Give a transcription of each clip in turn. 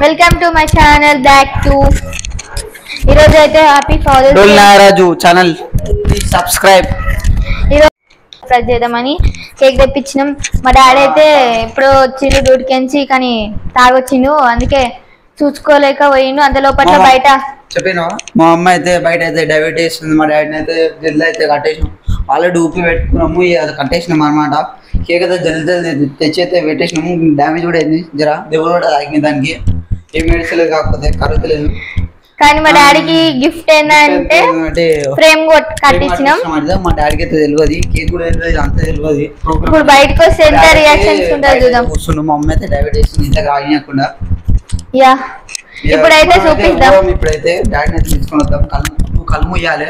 Welcome to my channel back to ఈరోజు అయితే happy father's day నారాజు ఛానల్ సబ్స్క్రైబ్. ఈరోజు సర్ప్రైజ్ చేద్దామని కేక్ తెప్పించినాం. మా డాడీ అయితే ఎప్పుడో వచ్చిండు డ్యూటీకి, కానీ తాగొచ్చిండు, అందుకే చూసుకోలేక పోయిండు. అంత లోపల బయట చెప్పాను మా అమ్మ అయితే బయట అయితే డైవర్ట్ ఉంది. మా డాడీని అయితే జల్ది అయితే కట్టేసినాం. ఆల్రెడీ ఊపి పెట్టుకున్నాము, అది కట్టేసినాం అనమాట. కేక్ అయితే జల్ది తెచ్చి అయితే పెట్టేసినాము. డ్యామేజ్ కూడా అయింది, జరా దెబ్బలు కూడా తాగింది. దానికి ఏం మెడిసలేదు, కాకపోతే కరుగుతలేదు. కానీ మా డాడీకి గిఫ్ట్ ఏంటంటే ఫ్రేమ్ కట్టించినాం. మా డాడీకి అయితే తెలియదు, కేక్ కూడా తెలియదు, అంత తెలియదు. ఇప్పుడు బయటకు వస్తే ఎంత రియాక్షన్స్ ఉంటుంది చూద్దాం. కూర్చున్నాం, మా అమ్మ అయితే డైవర్ట్ చేసింది ఇంత ఆగినకుండా. యా ఇప్పుడైతే చూపిద్దాం. ఇప్పుడైతే డాడీని అయితే తీసుకొని వద్దాం. కళ్ళు ముయ్యాలి,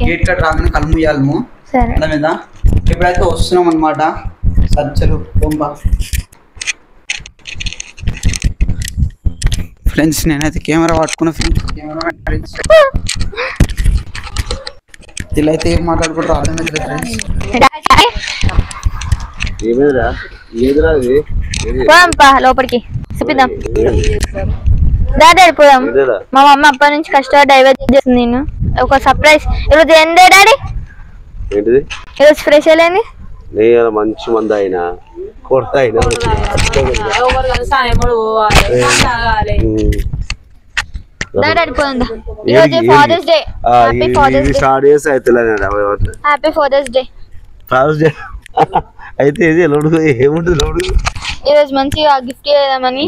గేట్ కట్ రాగానే కళ్ళు ముయ్యాలి మీద. ఇప్పుడైతే వస్తున్నాం అనమాట. సచ్చలు ఫ్రెండ్స్, నేనైతే కెమెరా పట్టుకున్నా. ఫ్రెండ్స్ ఇలా అయితే ఏం మాట్లాడుకుంటారు అర్థమైతే లోపలికి చూపిద్దాం. డాడీ పోదాం. మా మమ్మీ అప్పటి నుంచి కష్టపడి డైవర్ట్ చేస్తుంది. నేను ఒక సర్ప్రైజ్ ఈరోజు. ఏందే డాడీ ఈరోజు స్పెషల్ ఏంది? మంచి మంది అయినా కొడతా అయినా ఈరోజు father's day. Happy father's day. Father's day అయితే ఇది లోడు ఏముంటుంది లోడు. ఈరోజు మంచిగా గిఫ్ట్ చేద్దామని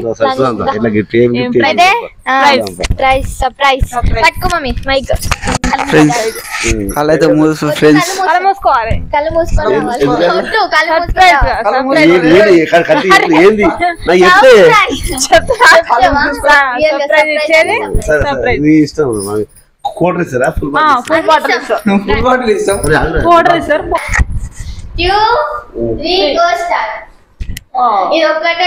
సర్ప్రైజ్. పట్టుకో మమ్మీ మైక్. కళ్ళు అయితే మూసు ఫ్రెండ్స్, కళ్ళు మూసుకోవాలి. కళ్ళు మూసుకొని ఇష్టం కోటర్ ఇస్తారా? ఫుల్ బాటిల్ ఇస్తాం. ఇది ఒక్కటే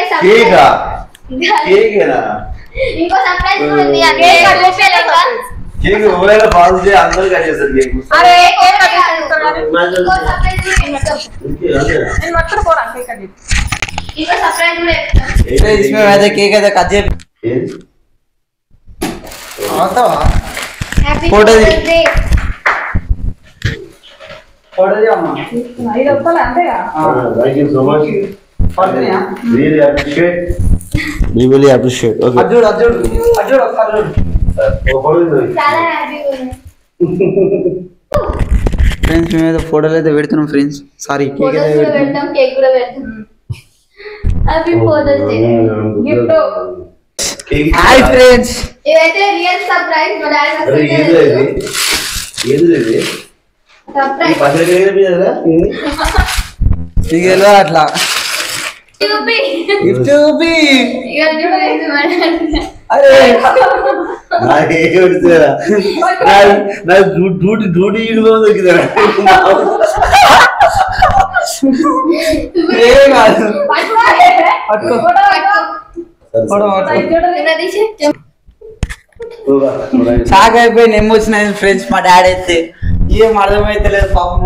ఇంకో సర్ప్రైజ్ ఉంది. కేక్ ఎవరైనా ఫాదర్స్ డే అందరూ కట్ చేస్తారు కేక్. इसमें वैसे केक है कट जे అవుతావా? ఫోటో ది ఫోటో ది అమ్మా. ఇది ఒక్కల అంతేగా. Thank you so much. ఫోటోనియా? Really appreciate. We really appreciate. Okay. అజ్జుడు ఒక్కరు చాలా హ్యాపీగా ఉంది. ఫ్రెండ్స్, మేము ఫోటోలు అయితే పెడుతున్నాం ఫ్రెండ్స్. సారీ, కేక్ అయితే పెడతాం, కేక్ కూడా పెడతాం. Happy father's day gift. Hi friends, ఇదైతే రియల్ సర్ప్రైజ్. మా డాడీ ఏది సర్ప్రైజ్ పసర కేక్ ఏదిరా నీకు తెలియదు అట్లా. గిఫ్ట్ చూపి అరే నా డ్యూటీ దొరికిందా? షాక్ అయిపోయి నెమ్మొచ్చినాయి ఫ్రెండ్స్. మా డాడీ అయితే ఏం అర్థమైతే లేదు పాపం.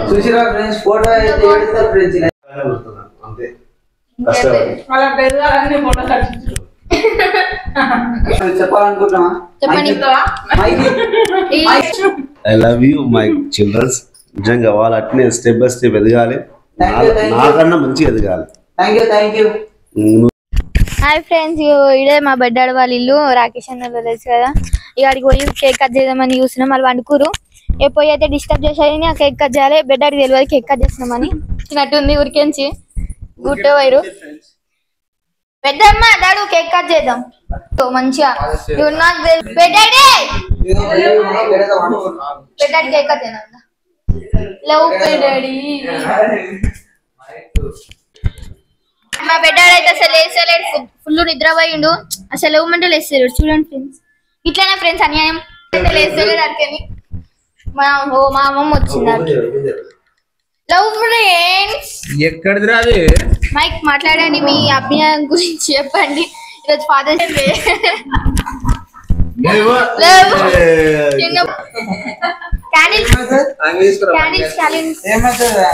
చూసిరా ఫ్రెండ్స్, ఫోటో అయితే పెడతారు ఫ్రెండ్స్. అంతే చెప్పాలనుకుంటున్నావా? I love you my childrens. నిజంగా వాళ్ళు అట్నే స్టెప్ బై స్టెప్ ఎదగాలి, నాకన్నా మంచిగా ఎదగాలి. Thank you. హాయ్ ఫ్రెండ్స్, ఇదే మా బెడ్డాడు వాళ్ళ ఇల్లు. రాకేష్ అన్న తెలుసు కదా. ఇక్కడికి పోయి కేక్ కట్ చేద్దామని చూసినాం. వాళ్ళు వండుకురు. ఏ పోయి అయితే డిస్టర్బ్ చేసాయని ఆ కేక్ కట్ చేయాలి. బెడ్డాడికి తెలియదు కేక్ కట్ చేసినామని. చిన్నట్టుంది ఊరికేంచి గుట్ట వైరు. పెద్దమ్మ డాడు కేక్ కట్ చేద్దాం మంచిగా. బెడ్డాడి కేక్ కట్ చేద్దాం. లవ్ బెడ్డాడి. మా బెడ్డాడు అయితే అసలు లేసలేడు, ఫుల్ నిద్రపోయిండు. అసలు లేవమంటే లేస్తాడు. చూడండి ఫ్రెండ్స్, ఇట్లానే ఫ్రెండ్స్ అన్యాయం. లేస్తలేడు అక్కని. మా అమ్మమ్మ వచ్చింది. లవ్ ఫ్రెండ్స్, ఎక్కడిది రాదు మైక్ మాట్లాడండి, మీ అభినయం గురించి చెప్పండి. ఈరోజు ఫాదర్స్ డే. క్యాండిల్స్ క్యాండిల్స్ ఏమవుతుంది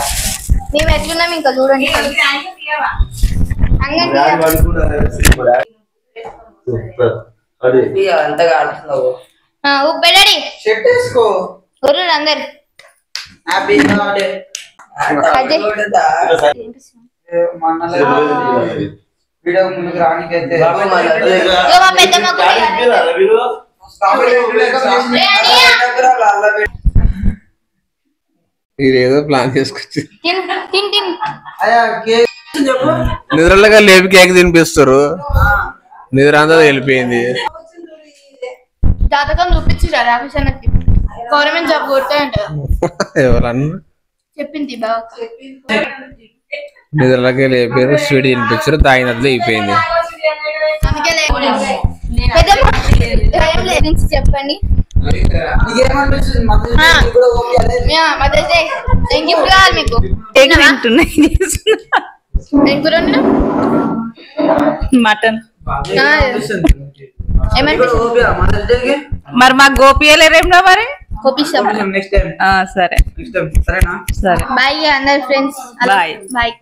మేము ఎట్లున్నాం ఇంకా చూడండి అంగండి అంతగా ఆడుతున్నావు ఉబ్బెడాడి షర్ట్ వేసుకో ఒర్రు అందరు హ్యాపీ బర్త్డే వీడియో ముందుకు రానికైతే మా పెద్దమ్మకు ఇదేదో ప్లాన్ చేసుకొచ్చి తిన్ తిన్ తిన్ నిద్రలుగా లేపి కేక్ తినిపిస్తారు నిద్ర అంతా వెళ్ళిపోయింది జాతకం చూపించిరా రామకృష్ణకి గవర్నమెంట్ జాబ్ కొట్టాయంట ఎవరన్నా చెప్పింది బాగా నిద్రలకే లేపారు స్వీట్ తినిపించారు తాగినట్లు అయిపోయింది అందుకే పెద్దమ్మ గురించి చెప్పండి మదర్స్ డే ఏం గిఫ్ట్ కావాలి మీకు ఏం కూర వండినావు? మటన్ మరి మాకు గోపియలేరేమ్రా మరి కోపిస్తాం నెక్స్ట్ టైం సరే సరేనా సరే బాయ్ అందరు ఫ్రెండ్స్ బాయ్ బాయ్